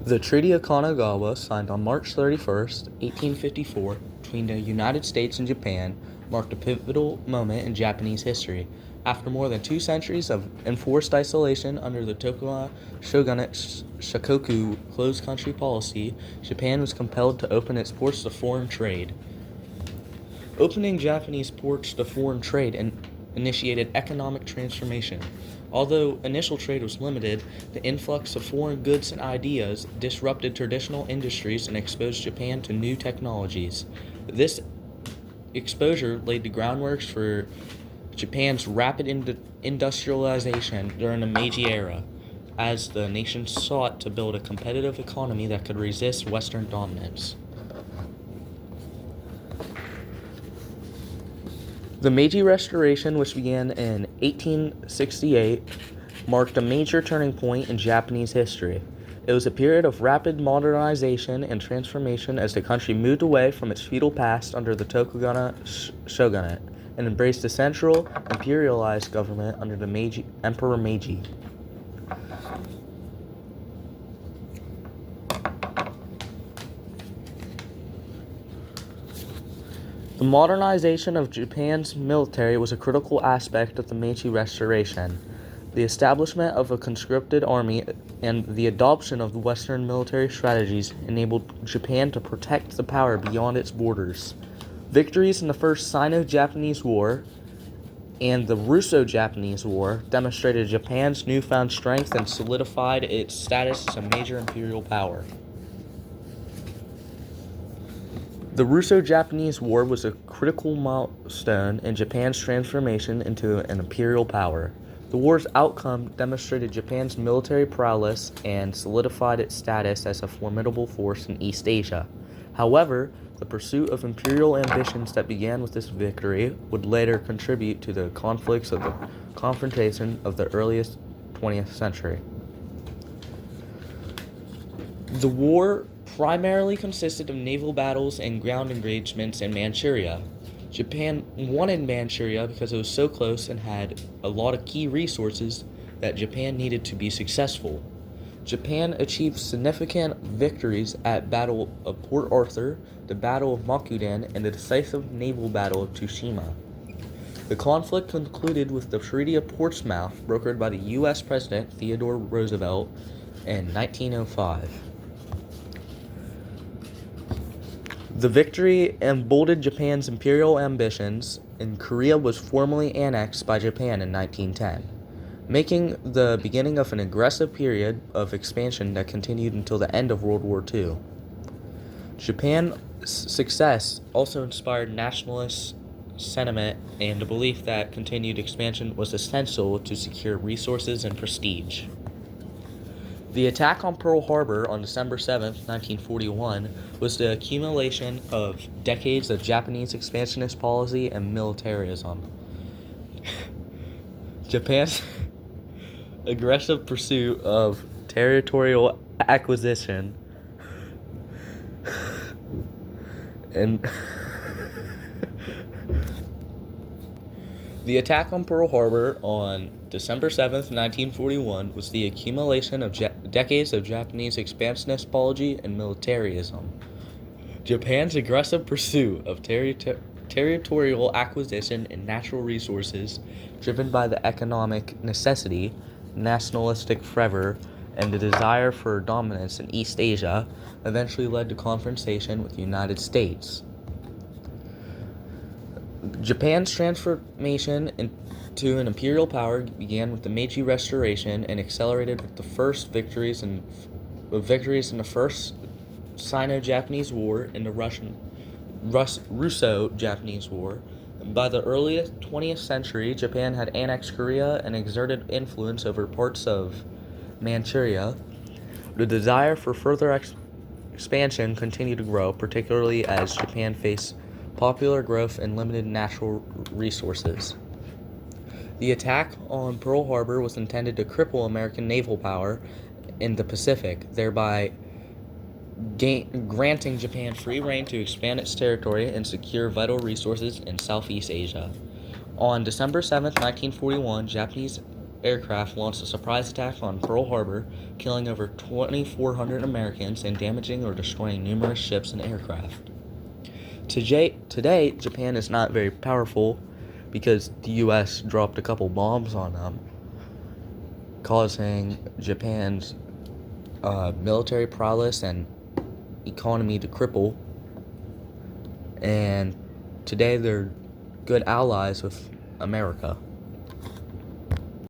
The Treaty of Kanagawa, signed on March 31st, 1854, between the United States and Japan, marked a pivotal moment in Japanese history. After more than 2 centuries of enforced isolation under the Tokugawa shogunate Shokoku closed country policy, Japan was compelled to open its ports to foreign trade. Opening Japanese ports to foreign trade initiated economic transformation. Although initial trade was limited, the influx of foreign goods and ideas disrupted traditional industries and exposed Japan to new technologies. This exposure laid the groundwork for Japan's rapid industrialization during the Meiji era, as the nation sought to build a competitive economy that could resist Western dominance. The Meiji Restoration, which began in 1868, marked a major turning point in Japanese history. It was a period of rapid modernization and transformation as the country moved away from its feudal past under the Tokugawa shogunate and embraced a central, imperialized government under the Emperor Meiji. The modernization of Japan's military was a critical aspect of the Meiji Restoration. The establishment of a conscripted army and the adoption of Western military strategies enabled Japan to protect the power beyond its borders. Victories in the First Sino-Japanese War and the Russo-Japanese War demonstrated Japan's newfound strength and solidified its status as a major imperial power. The Russo-Japanese War was a critical milestone in Japan's transformation into an imperial power. The war's outcome demonstrated Japan's military prowess and solidified its status as a formidable force in East Asia. However, the pursuit of imperial ambitions that began with this victory would later contribute to the conflicts of the confrontation of the earliest 20th century. The war primarily consisted of naval battles and ground engagements in Manchuria. Japan wanted Manchuria because it was so close and had a lot of key resources that Japan needed to be successful. Japan achieved significant victories at Battle of Port Arthur, the Battle of Makuden, and the decisive naval Battle of Tsushima. The conflict concluded with the Treaty of Portsmouth, brokered by the U.S. President Theodore Roosevelt in 1905. The victory emboldened Japan's imperial ambitions, and Korea was formally annexed by Japan in 1910, making the beginning of an aggressive period of expansion that continued until the end of World War II. Japan's success also inspired nationalist sentiment and the belief that continued expansion was essential to secure resources and prestige. The attack on Pearl Harbor on December 7, 1941, was the accumulation of decades of Japanese expansionist policy and militarism. Japan's aggressive pursuit of territorial acquisition and the attack on Pearl Harbor on December 7, 1941, was the accumulation of decades of Japanese expansionist policy and militarism. Japan's aggressive pursuit of territorial acquisition and natural resources, driven by the economic necessity, nationalistic fervor, and the desire for dominance in East Asia, eventually led to confrontation with the United States. Japan's transformation into an imperial power began with the Meiji Restoration and accelerated with the first victories in the First Sino-Japanese War and the Russo-Japanese War. By the early 20th century, Japan had annexed Korea and exerted influence over parts of Manchuria. The desire for further expansion continued to grow, particularly as Japan faced popular growth and limited natural resources. The attack on Pearl Harbor was intended to cripple American naval power in the Pacific, thereby granting Japan free rein to expand its territory and secure vital resources in Southeast Asia. On December 7, 1941, Japanese aircraft launched a surprise attack on Pearl Harbor, killing over 2,400 Americans and damaging or destroying numerous ships and aircraft. Today, Japan is not very powerful because the U.S. dropped a couple bombs on them, causing Japan's military prowess and economy to cripple. And today they're good allies with America.